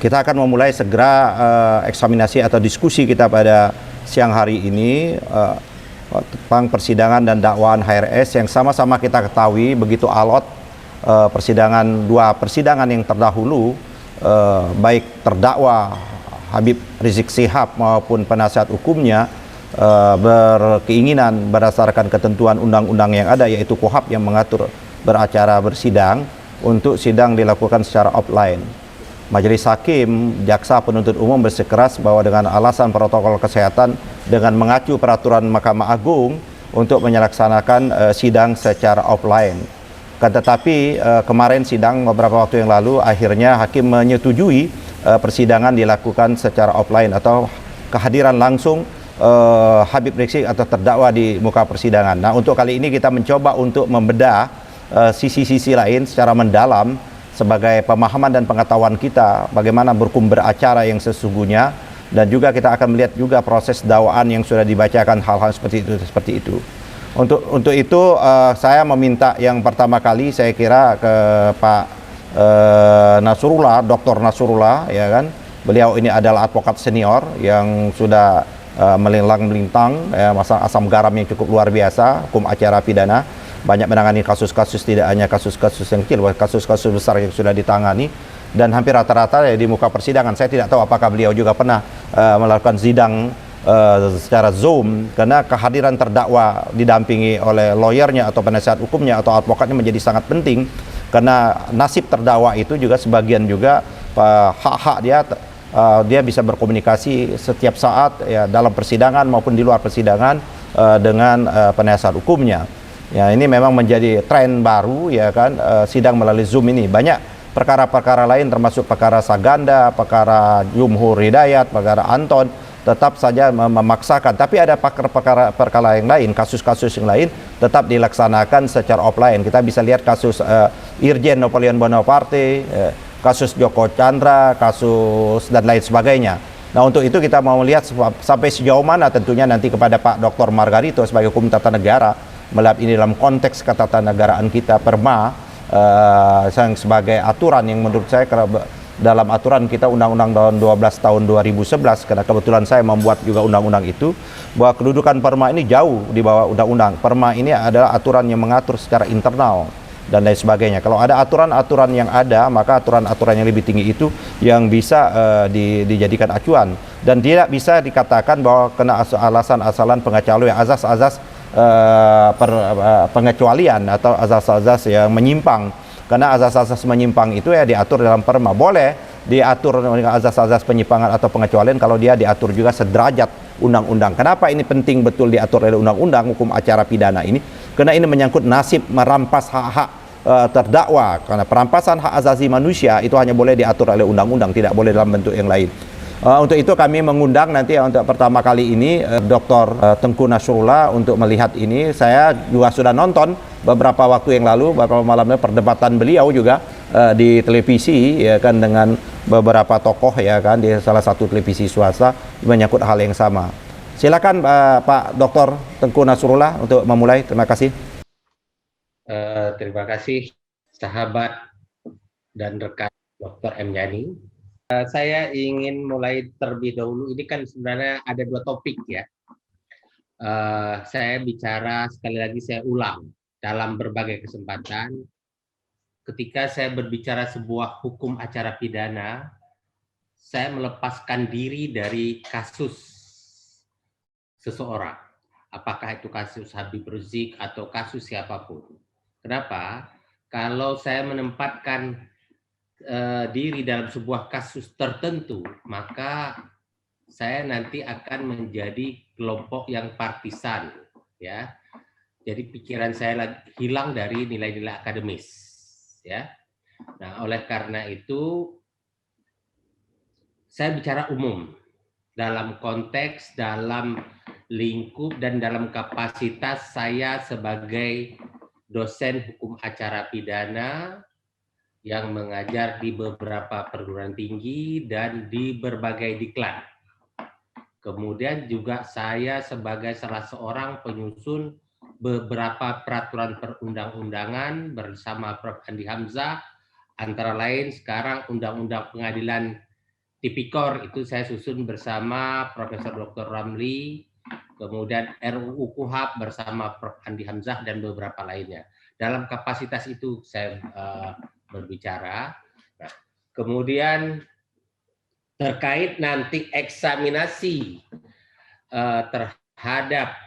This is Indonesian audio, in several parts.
Kita akan memulai segera eksaminasi atau diskusi kita pada siang hari ini tentang persidangan dan dakwaan HRS yang sama-sama kita ketahui begitu alot. Dua persidangan yang terdahulu, baik terdakwa Habib Rizik Syihab maupun penasihat hukumnya berkeinginan berdasarkan ketentuan undang-undang yang ada, yaitu KUHAP yang mengatur beracara bersidang, untuk sidang dilakukan secara offline. Majelis Hakim, Jaksa Penuntut Umum bersikeras bahwa dengan alasan protokol kesehatan dengan mengacu peraturan Mahkamah Agung untuk menyelaksanakan sidang secara offline. Tetapi kemarin sidang beberapa waktu yang lalu akhirnya Hakim menyetujui persidangan dilakukan secara offline atau kehadiran langsung Habib Rizik atau terdakwa di muka persidangan. Nah, untuk kali ini kita mencoba untuk membedah sisi-sisi lain secara mendalam sebagai pemahaman dan pengetahuan kita bagaimana berhukum beracara yang sesungguhnya, dan juga kita akan melihat juga proses dakwaan yang sudah dibacakan, hal-hal seperti itu. Untuk itu saya meminta yang pertama kali saya kira ke Pak Nasrullah, Dr. Nasrullah, ya kan. Beliau ini adalah advokat senior yang sudah melintang ya, masalah asam garam yang cukup luar biasa, hukum acara pidana. Banyak menangani kasus-kasus, tidak hanya kasus-kasus yang kecil, kasus-kasus besar yang sudah ditangani, dan hampir rata-rata ya, di muka persidangan. Saya tidak tahu apakah beliau juga pernah melakukan sidang secara Zoom, karena kehadiran terdakwa didampingi oleh lawyernya atau penasihat hukumnya atau advokatnya menjadi sangat penting, karena nasib terdakwa itu juga sebagian juga hak-hak dia bisa berkomunikasi setiap saat ya, dalam persidangan maupun di luar persidangan dengan penasihat hukumnya. Ya, ini memang menjadi tren baru, ya kan, sidang melalui Zoom ini. Banyak perkara-perkara lain termasuk perkara Saganda, perkara Jumhur Hidayat, perkara Anton tetap saja memaksakan. Tapi ada perkara yang lain, kasus-kasus yang lain tetap dilaksanakan secara offline. Kita bisa lihat kasus Irjen Napoleon Bonaparte, kasus Joko Chandra, kasus dan lain sebagainya. Nah, untuk itu kita mau melihat sampai sejauh mana tentunya nanti kepada Pak Dr. Margarito sebagai hukum tata negara melihat ini dalam konteks ketatanegaraan kita, perma sebagai aturan yang menurut saya dalam aturan kita Undang-Undang tahun 12 tahun 2011, karena kebetulan saya membuat juga undang-undang itu, bahwa kedudukan perma ini jauh di bawah undang-undang. Perma ini adalah aturan yang mengatur secara internal dan lain sebagainya. Kalau ada aturan-aturan yang ada, maka aturan-aturan yang lebih tinggi itu yang bisa dijadikan acuan, dan tidak bisa dikatakan bahwa kena alasan-asalan pengecualian, azas-azas pengecualian atau azas-azas yang menyimpang. Karena azas-azas menyimpang itu ya diatur dalam perma. Boleh diatur dengan azas-azas penyimpangan atau pengecualian kalau dia diatur juga sederajat undang-undang. Kenapa ini penting betul diatur oleh undang-undang hukum acara pidana ini? Karena ini menyangkut nasib merampas hak-hak terdakwa. Karena perampasan hak asasi manusia itu hanya boleh diatur oleh undang-undang, tidak boleh dalam bentuk yang lain. Untuk itu kami mengundang nanti untuk pertama kali ini Dr. Tengku Nasrullah untuk melihat ini. Saya juga sudah nonton beberapa waktu yang lalu, beberapa malamnya perdebatan beliau juga di televisi, ya kan, dengan beberapa tokoh, ya kan, di salah satu televisi swasta menyangkut hal yang sama. Silakan Pak Dr. Tengku Nasrullah untuk memulai. Terima kasih. Terima kasih sahabat dan rekan Dr. M. Yani. Saya ingin mulai terlebih dahulu. Ini kan sebenarnya ada dua topik ya. Saya bicara sekali lagi, saya ulang dalam berbagai kesempatan. Ketika saya berbicara sebuah hukum acara pidana, saya melepaskan diri dari kasus seseorang. Apakah itu kasus Habib Rizik atau kasus siapapun. Kenapa? Kalau saya menempatkan diri dalam sebuah kasus tertentu, maka saya nanti akan menjadi kelompok yang partisan, ya. Jadi pikiran saya hilang dari nilai-nilai akademis, ya. Nah, oleh karena itu saya bicara umum dalam konteks, dalam lingkup, dan dalam kapasitas saya sebagai dosen hukum acara pidana yang mengajar di beberapa perguruan tinggi dan di berbagai diklat. Kemudian juga saya sebagai salah seorang penyusun beberapa peraturan perundang-undangan bersama Prof. Andi Hamzah, antara lain sekarang Undang-Undang Pengadilan Tipikor itu saya susun bersama Profesor Dr. Ramli, kemudian RUU KUHAP bersama Prof. Andi Hamzah dan beberapa lainnya. Dalam kapasitas itu saya berbicara. Nah, kemudian terkait nanti eksaminasi terhadap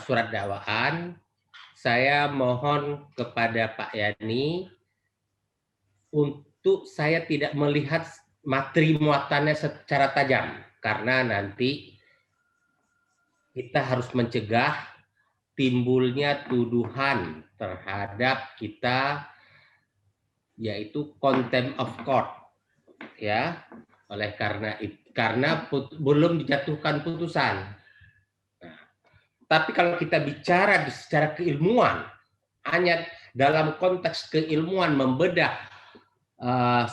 surat dakwaan, saya mohon kepada Pak Yani untuk saya tidak melihat materi muatannya secara tajam, karena nanti kita harus mencegah timbulnya tuduhan terhadap kita, yaitu contempt of court, ya, oleh karena belum dijatuhkan putusan. Nah, tapi kalau kita bicara secara keilmuan, hanya dalam konteks keilmuan membedah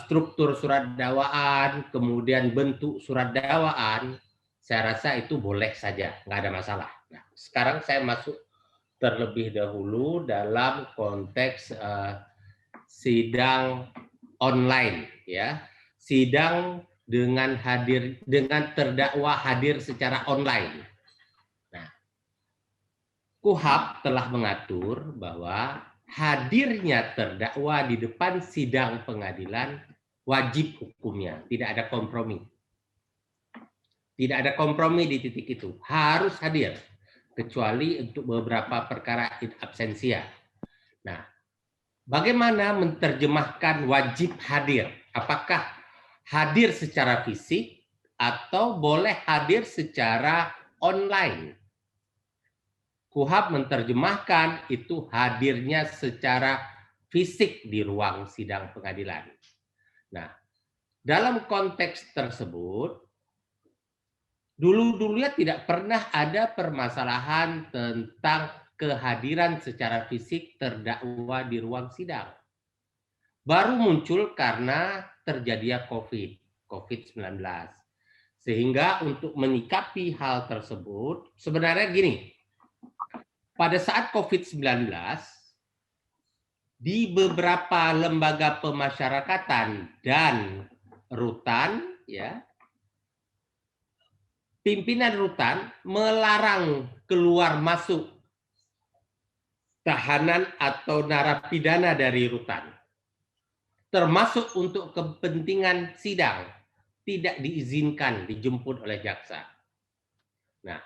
struktur surat dakwaan, kemudian bentuk surat dakwaan, saya rasa itu boleh saja, nggak ada masalah. Nah, sekarang saya masuk terlebih dahulu dalam konteks sidang online, ya, sidang dengan terdakwa hadir secara online. Nah, KUHAP telah mengatur bahwa hadirnya terdakwa di depan sidang pengadilan wajib hukumnya, tidak ada kompromi. Tidak ada kompromi di titik itu, harus hadir, kecuali untuk beberapa perkara in absentia. Nah, bagaimana menerjemahkan wajib hadir? Apakah hadir secara fisik atau boleh hadir secara online? KUHAP menerjemahkan itu hadirnya secara fisik di ruang sidang pengadilan. Nah, dalam konteks tersebut, dulu-dulunya tidak pernah ada permasalahan tentang kehadiran secara fisik terdakwa di ruang sidang. Baru muncul karena terjadinya COVID-19. Sehingga untuk menyikapi hal tersebut, sebenarnya gini, pada saat COVID-19, di beberapa lembaga pemasyarakatan dan rutan, ya, pimpinan rutan melarang keluar masuk tahanan atau narapidana dari rutan, termasuk untuk kepentingan sidang, tidak diizinkan dijemput oleh jaksa. Nah,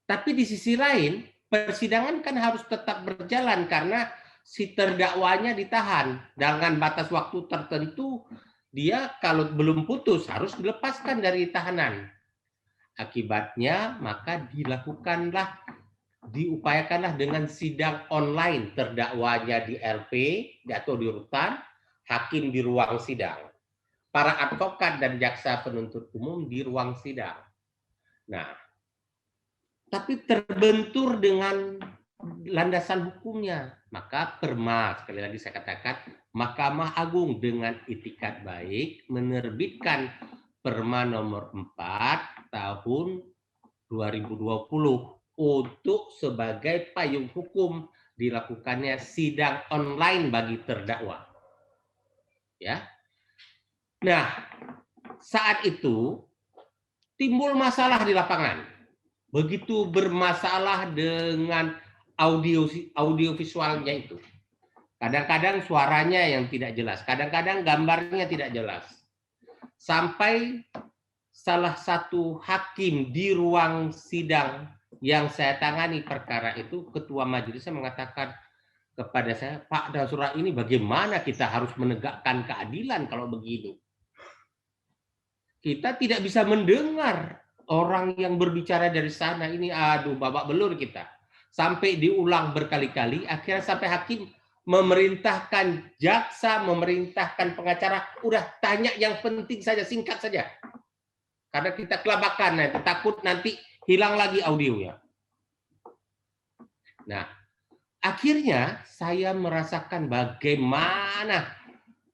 tapi di sisi lain, persidangan kan harus tetap berjalan karena si terdakwanya ditahan dengan batas waktu tertentu. Dia kalau belum putus harus dilepaskan dari tahanan. Akibatnya maka diupayakanlah dengan sidang online, terdakwanya di LP atau di rutan, hakim di ruang sidang, para advokat dan jaksa penuntut umum di ruang sidang. Nah, tapi terbentur dengan landasan hukumnya. Maka PERMA, sekali lagi saya katakan, Mahkamah Agung dengan itikat baik menerbitkan PERMA nomor 4 tahun 2020 untuk sebagai payung hukum dilakukannya sidang online bagi terdakwa. Ya. Nah, saat itu timbul masalah di lapangan. Begitu bermasalah dengan audio visualnya itu. Kadang-kadang suaranya yang tidak jelas, kadang-kadang gambarnya tidak jelas. Sampai salah satu hakim di ruang sidang yang saya tangani perkara itu, ketua majelisnya mengatakan kepada saya, Pak Dasura, ini bagaimana kita harus menegakkan keadilan kalau begini? Kita tidak bisa mendengar orang yang berbicara dari sana ini, aduh babak belur kita. Sampai diulang berkali-kali, akhirnya sampai hakim memerintahkan jaksa, memerintahkan pengacara, udah tanya yang penting saja, singkat saja. Karena kita kelabakan, takut nanti hilang lagi audionya. Nah, akhirnya saya merasakan bagaimana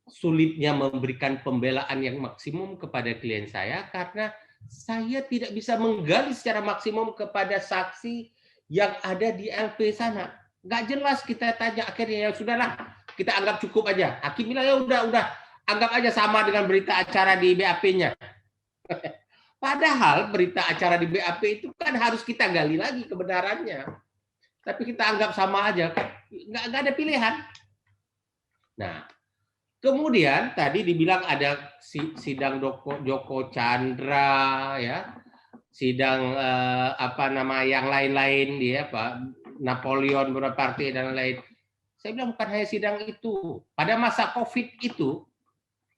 sulitnya memberikan pembelaan yang maksimum kepada klien saya karena saya tidak bisa menggali secara maksimum kepada saksi yang ada di LP sana. Nggak jelas kita tanya, akhirnya ya sudahlah, kita anggap cukup aja. Hakim bilang ya udah, anggap aja sama dengan berita acara di BAP-nya. Padahal berita acara di BAP itu kan harus kita gali lagi kebenarannya. Tapi kita anggap sama aja, kan nggak ada pilihan. Nah, kemudian tadi dibilang ada sidang Joko Chandra, ya, sidang apa nama yang lain-lain, dia Pak Napoleon Bonaparte dan lain. Saya bilang bukan hanya sidang itu. Pada masa COVID itu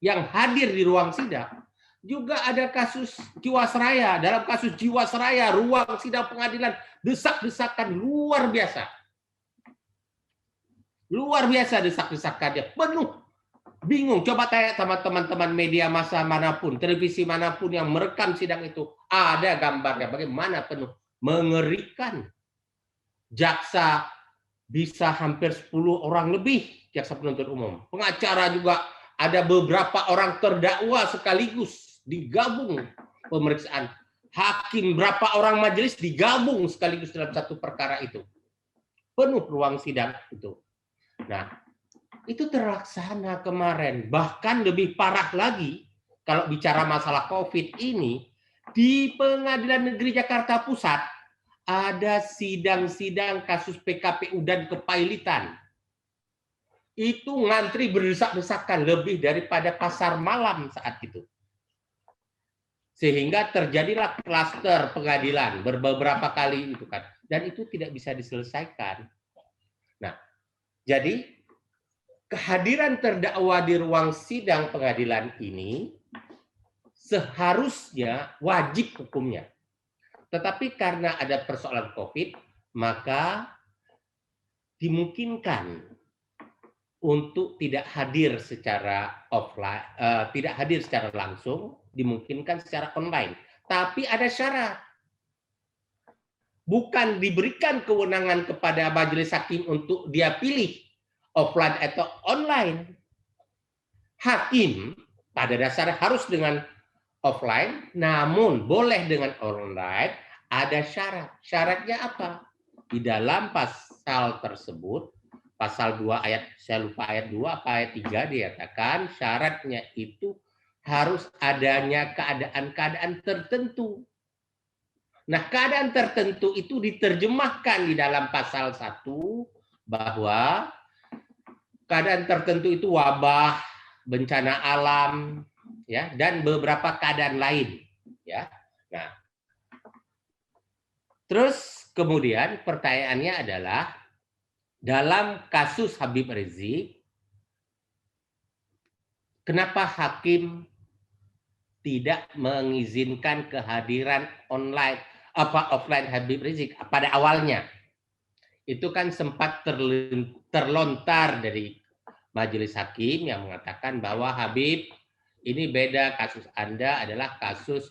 yang hadir di ruang sidang juga ada kasus Jiwasraya. Dalam kasus Jiwasraya, ruang sidang pengadilan desak-desakan luar biasa. Luar biasa desak-desakannya, penuh. Bingung, coba tanya sama teman-teman media massa manapun, televisi manapun yang merekam sidang itu. Ada gambarnya, bagaimana penuh. Mengerikan. Jaksa bisa hampir 10 orang lebih, jaksa penuntut umum. Pengacara juga ada beberapa orang terdakwa sekaligus digabung pemeriksaan. Hakim berapa orang majelis digabung sekaligus dalam satu perkara itu. Penuh ruang sidang itu. Nah, itu terlaksana kemarin. Bahkan lebih parah lagi kalau bicara masalah COVID ini, di Pengadilan Negeri Jakarta Pusat ada sidang-sidang kasus PKPU dan kepailitan. Itu ngantri berdesak-desakan lebih daripada pasar malam saat itu. Sehingga terjadilah klaster pengadilan beberapa kali itu kan. Dan itu tidak bisa diselesaikan. Nah, jadi kehadiran terdakwa di ruang sidang pengadilan ini seharusnya wajib hukumnya. Tetapi karena ada persoalan COVID, maka dimungkinkan untuk tidak hadir secara offline, tidak hadir secara langsung, dimungkinkan secara online. Tapi ada syarat. Bukan diberikan kewenangan kepada majelis hakim untuk dia pilih offline atau online. Hakim pada dasarnya harus dengan offline, namun boleh dengan online, ada syarat. Syaratnya apa? Di dalam pasal tersebut, pasal 2 ayat, saya lupa ayat 2 apa ayat 3 dikatakan syaratnya itu harus adanya keadaan-keadaan tertentu. Nah, keadaan tertentu itu diterjemahkan di dalam pasal 1 bahwa keadaan tertentu itu wabah, bencana alam, ya, dan beberapa keadaan lain, ya. Nah, terus kemudian pertanyaannya adalah dalam kasus Habib Rizik, kenapa hakim tidak mengizinkan kehadiran online offline Habib Rizik pada awalnya? Itu kan sempat terlontar dari majelis hakim yang mengatakan bahwa Habib ini beda, kasus Anda adalah kasus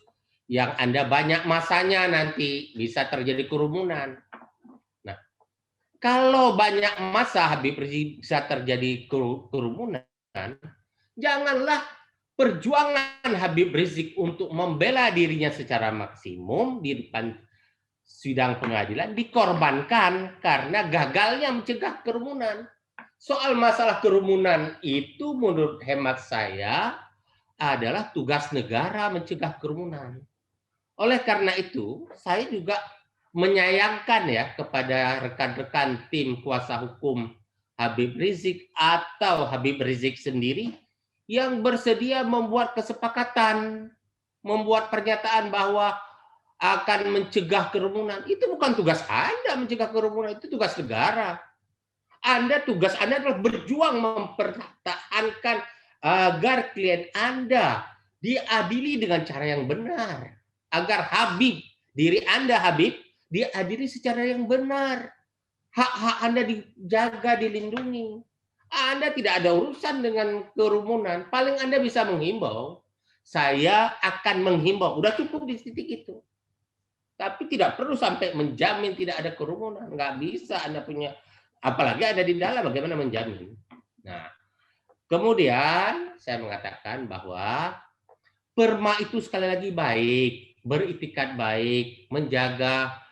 yang Anda banyak masanya, nanti bisa terjadi kerumunan. Nah, kalau banyak masa Habib Rizik bisa terjadi kerumunan, janganlah perjuangan Habib Rizik untuk membela dirinya secara maksimum di depan sidang pengadilan dikorbankan karena gagalnya mencegah kerumunan. Soal masalah kerumunan itu menurut hemat saya adalah tugas negara mencegah kerumunan. Oleh karena itu, saya juga menyayangkan ya kepada rekan-rekan tim kuasa hukum Habib Rizik atau Habib Rizik sendiri yang bersedia membuat kesepakatan, membuat pernyataan bahwa akan mencegah kerumunan. Itu bukan tugas Anda mencegah kerumunan, itu tugas negara. Tugas Anda adalah berjuang mempertahankan agar klien Anda diadili dengan cara yang benar. Agar Habib, diri Anda Habib, diadili secara yang benar. Hak-hak Anda dijaga, dilindungi. Anda tidak ada urusan dengan kerumunan. Paling Anda bisa menghimbau. Saya akan menghimbau. Udah cukup di titik itu. Tapi tidak perlu sampai menjamin tidak ada kerumunan. Nggak bisa Anda punya, apalagi ada di dalam, bagaimana menjamin. Nah, kemudian saya mengatakan bahwa Perma itu sekali lagi baik, beritikat baik, menjaga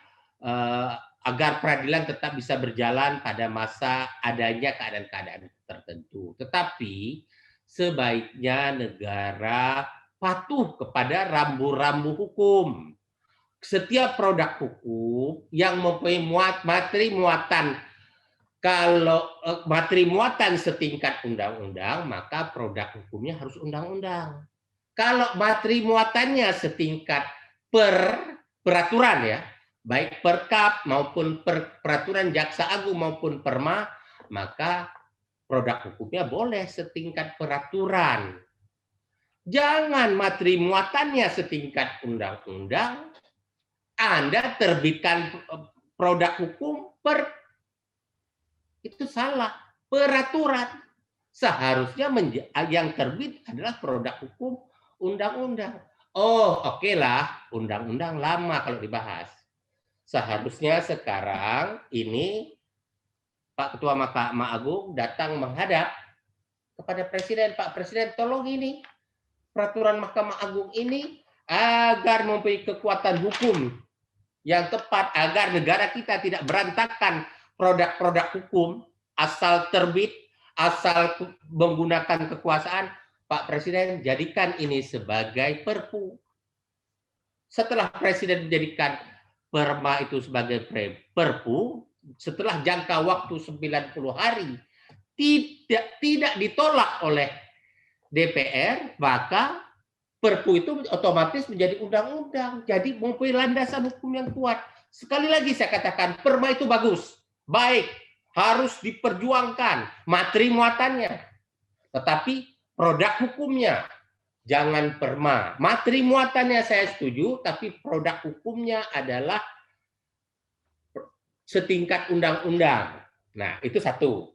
agar peradilan tetap bisa berjalan pada masa adanya keadaan-keadaan tertentu. Tetapi sebaiknya negara patuh kepada rambu-rambu hukum. Setiap produk hukum yang mempunyai materi muatan, kalau materi muatan setingkat undang-undang, maka produk hukumnya harus undang-undang. Kalau materi muatannya setingkat peraturan ya, baik Perkap maupun peraturan Jaksa Agung maupun Perma, maka produk hukumnya boleh setingkat peraturan. Jangan materi muatannya setingkat undang-undang, Anda terbitkan produk hukum itu salah, peraturan. Seharusnya yang terbit adalah produk hukum undang-undang. Oh, oke lah, undang-undang lama kalau dibahas. Seharusnya sekarang ini Pak Ketua Mahkamah Agung datang menghadap kepada Presiden, Pak Presiden tolong ini peraturan Mahkamah Agung ini agar mempunyai kekuatan hukum yang tepat agar negara kita tidak berantakan produk-produk hukum asal terbit, asal menggunakan kekuasaan. Pak Presiden jadikan ini sebagai perpu. Setelah Presiden menjadikan Perma itu sebagai perpu, setelah jangka waktu 90 hari tidak ditolak oleh DPR, maka Perpu itu otomatis menjadi undang-undang. Jadi mempunyai landasan hukum yang kuat. Sekali lagi saya katakan, Perma itu bagus, baik, harus diperjuangkan materi muatannya. Tetapi produk hukumnya jangan Perma. Materi muatannya saya setuju, tapi produk hukumnya adalah setingkat undang-undang. Nah, itu satu.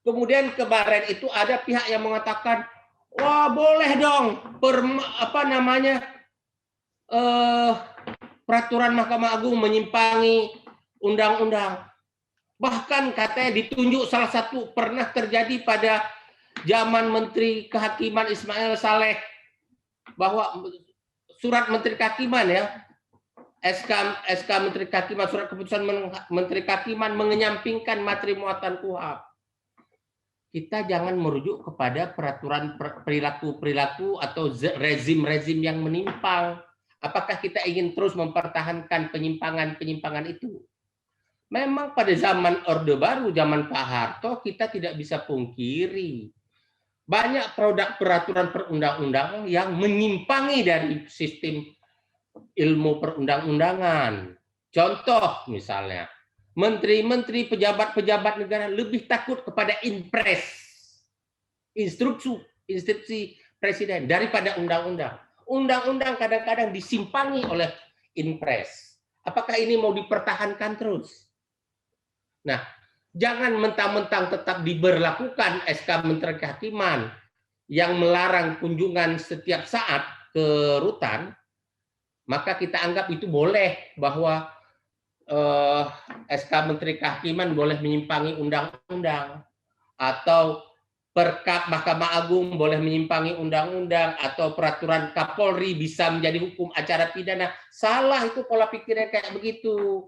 Kemudian kemarin itu ada pihak yang mengatakan, wah boleh dong peraturan Mahkamah Agung menyimpangi undang-undang. Bahkan katanya ditunjuk salah satu pernah terjadi pada zaman Menteri Kehakiman Ismail Saleh, bahwa surat Menteri Kehakiman ya, SK Menteri Kehakiman, surat keputusan Menteri Kehakiman mengenyampingkan materi muatan KUHP. Kita jangan merujuk kepada peraturan perilaku atau rezim-rezim yang menyimpang. Apakah kita ingin terus mempertahankan penyimpangan itu? Memang pada zaman Orde Baru, zaman Pak Harto, kita tidak bisa pungkiri banyak produk peraturan perundang-undangan yang menyimpangi dari sistem ilmu perundang-undangan. Contoh misalnya, menteri-menteri, pejabat-pejabat negara lebih takut kepada impres, instruksi presiden daripada undang-undang. Undang-undang kadang-kadang disimpangi oleh impres. Apakah ini mau dipertahankan terus? Nah, jangan mentang-mentang tetap diberlakukan SK Menteri Kehakiman yang melarang kunjungan setiap saat ke rutan, maka kita anggap itu boleh, bahwa SK Menteri Kehakiman boleh menyimpangi undang-undang, atau Perkap Mahkamah Agung boleh menyimpangi undang-undang, atau peraturan Kapolri bisa menjadi hukum acara pidana. Salah itu pola pikirnya kayak begitu.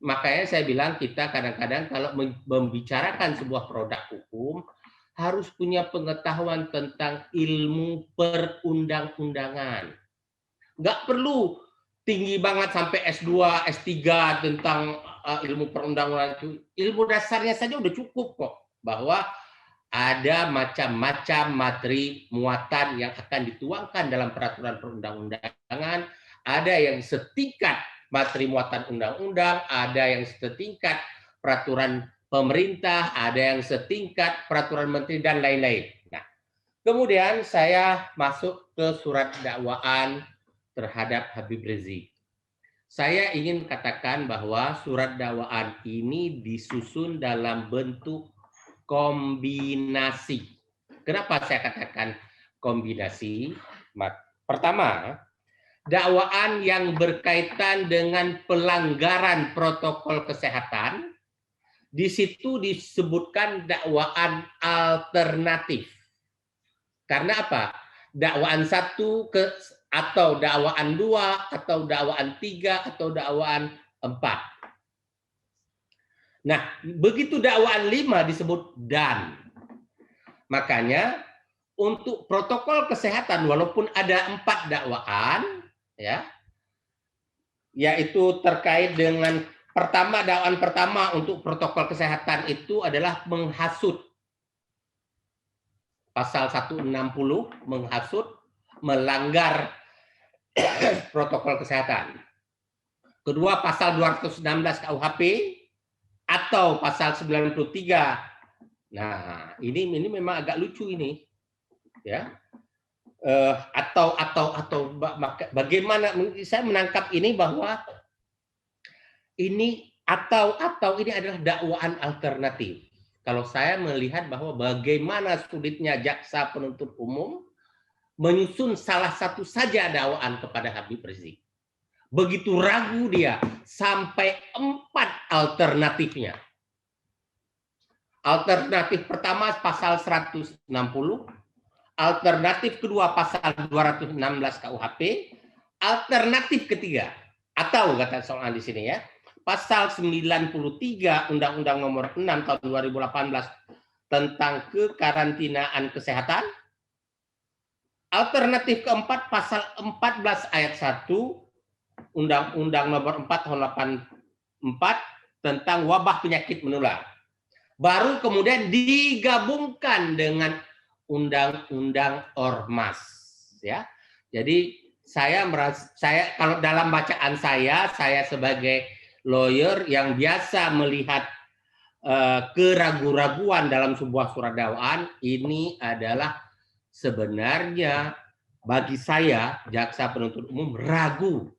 Makanya saya bilang kita kadang-kadang kalau membicarakan sebuah produk hukum harus punya pengetahuan tentang ilmu perundang-undangan. Nggak perlu tinggi banget sampai S2, S3 tentang ilmu perundang-undangan itu. Ilmu dasarnya saja udah cukup kok, bahwa ada macam-macam materi muatan yang akan dituangkan dalam peraturan perundang-undangan, ada yang setingkat materi muatan undang-undang, ada yang setingkat peraturan pemerintah, ada yang setingkat peraturan menteri, dan lain-lain. Nah, kemudian saya masuk ke surat dakwaan terhadap Habib Rizik. Saya ingin katakan bahwa surat dakwaan ini disusun dalam bentuk kombinasi. Kenapa saya katakan kombinasi? Pertama, dakwaan yang berkaitan dengan pelanggaran protokol kesehatan, di situ disebutkan dakwaan alternatif. Karena apa? Dakwaan 1 atau dakwaan 2 atau dakwaan 3 atau dakwaan 4. Nah, begitu dakwaan 5 disebut dan. Makanya untuk protokol kesehatan, walaupun ada 4 dakwaan, ya, yaitu terkait dengan dakwaan pertama untuk protokol kesehatan itu adalah menghasut. Pasal 160 menghasut, melanggar protokol kesehatan. Kedua, pasal 216 KUHP atau pasal 93. Nah, ini memang agak lucu ini, ya. Atau bagaimana saya menangkap ini bahwa ini ini adalah dakwaan alternatif. Kalau saya melihat bahwa bagaimana sulitnya jaksa penuntut umum menyusun salah satu saja dakwaan kepada Habib Rizik. Begitu ragu dia sampai 4 alternatifnya. Alternatif pertama pasal 160, alternatif kedua pasal 216 KUHP, alternatif ketiga atau kata soal di sini ya, pasal 93 Undang-Undang Nomor 6 tahun 2018 tentang kekarantinaan kesehatan. Alternatif keempat pasal 14 ayat 1 Undang-Undang Nomor 4 tahun 84 tentang wabah penyakit menular. Baru kemudian digabungkan dengan Undang-Undang Ormas, ya. Jadi saya kalau dalam bacaan saya sebagai lawyer yang biasa melihat keraguan-raguan dalam sebuah surat dakwaan, ini adalah sebenarnya bagi saya jaksa penuntut umum ragu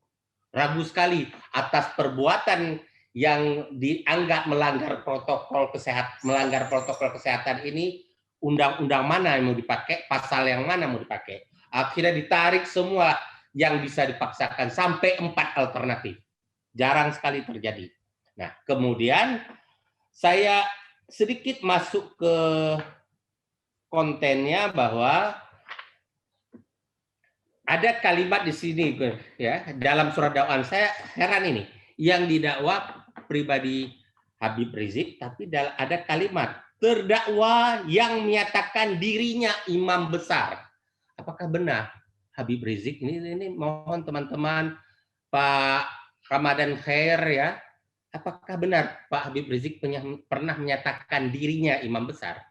sekali atas perbuatan yang dianggap melanggar protokol kesehatan ini. Undang-undang mana yang mau dipakai, pasal yang mana mau dipakai. Akhirnya ditarik semua yang bisa dipaksakan sampai 4 alternatif. Jarang sekali terjadi. Nah, kemudian saya sedikit masuk ke kontennya bahwa ada kalimat di sini ya, dalam surat dakwaan. Saya heran ini, yang didakwa pribadi Habib Rizik, tapi ada kalimat terdakwa yang menyatakan dirinya imam besar. Apakah benar Habib Rizik ini mohon teman-teman Pak Ramadan Khair ya, apakah benar Pak Habib Rizik pernah menyatakan dirinya imam besar?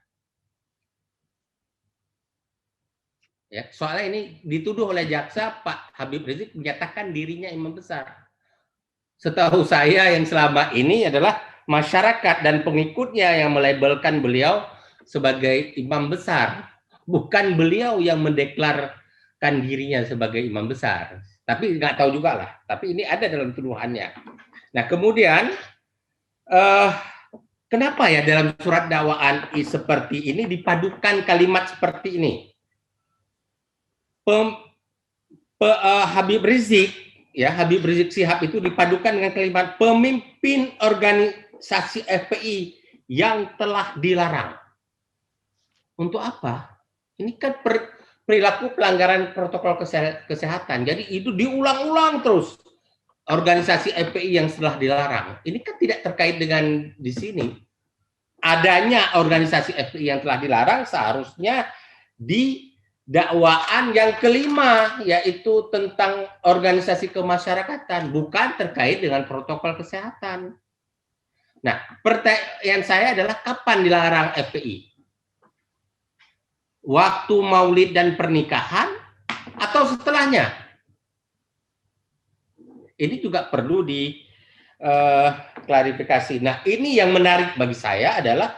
Ya, soalnya ini dituduh oleh jaksa Pak Habib Rizik menyatakan dirinya imam besar. Setahu saya yang selama ini adalah masyarakat dan pengikutnya yang melabelkan beliau sebagai imam besar, bukan beliau yang mendeklarkan dirinya sebagai imam besar. Tapi nggak tahu juga lah. Tapi ini ada dalam tuduhannya. Nah, kemudian kenapa ya dalam surat dakwaan seperti ini dipadukan kalimat seperti ini? Habib Rizik Sihab itu dipadukan dengan kalimat pemimpin organisasi FPI yang telah dilarang. Untuk apa? Ini kan perilaku pelanggaran protokol kesehatan. Jadi itu diulang-ulang terus. Organisasi FPI yang telah dilarang. Ini kan tidak terkait dengan di sini. Adanya organisasi FPI yang telah dilarang seharusnya di dakwaan yang kelima, yaitu tentang organisasi kemasyarakatan, bukan terkait dengan protokol kesehatan. Nah, pertanyaan saya adalah kapan dilarang FPI? Waktu maulid dan pernikahan atau setelahnya? Ini juga perlu diklarifikasi. Nah, ini yang menarik bagi saya adalah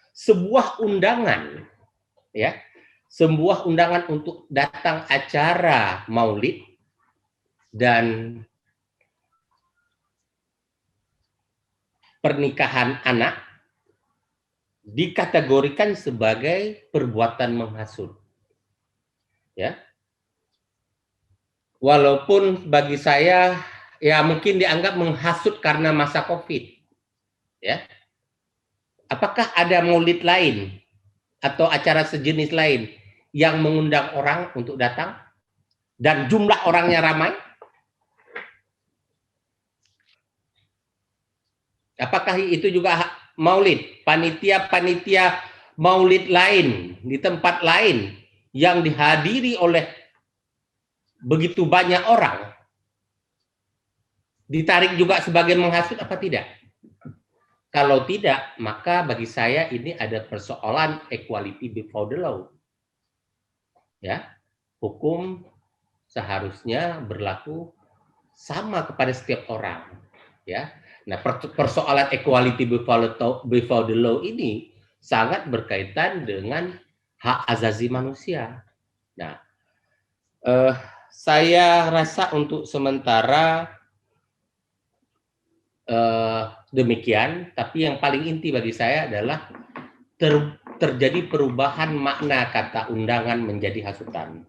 sebuah undangan, ya. Sebuah undangan untuk datang acara maulid dan pernikahan anak dikategorikan sebagai perbuatan menghasut. Ya. Walaupun bagi saya ya mungkin dianggap menghasut karena masa Covid. Ya. Apakah ada maulid lain atau acara sejenis lain yang mengundang orang untuk datang dan jumlah orangnya ramai? Apakah itu juga maulid? Panitia maulid lain di tempat lain yang dihadiri oleh begitu banyak orang ditarik juga sebagai menghasut apa tidak? Kalau tidak, maka bagi saya ini ada persoalan equality before the law. Ya, hukum seharusnya berlaku sama kepada setiap orang. Ya, nah persoalan equality before the law ini sangat berkaitan dengan hak asasi manusia. Nah, saya rasa untuk sementara demikian, tapi yang paling inti bagi saya adalah terjadi perubahan makna kata undangan menjadi hasutan.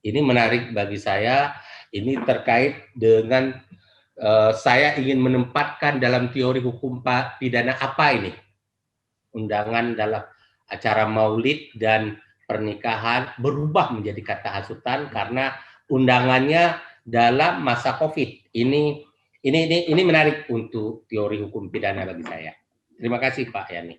Ini menarik bagi saya, ini terkait dengan saya ingin menempatkan dalam teori hukum pidana apa ini? Undangan dalam acara maulid dan pernikahan berubah menjadi kata hasutan karena undangannya dalam masa Covid. Ini menarik untuk teori hukum pidana bagi saya. Terima kasih Pak Yani.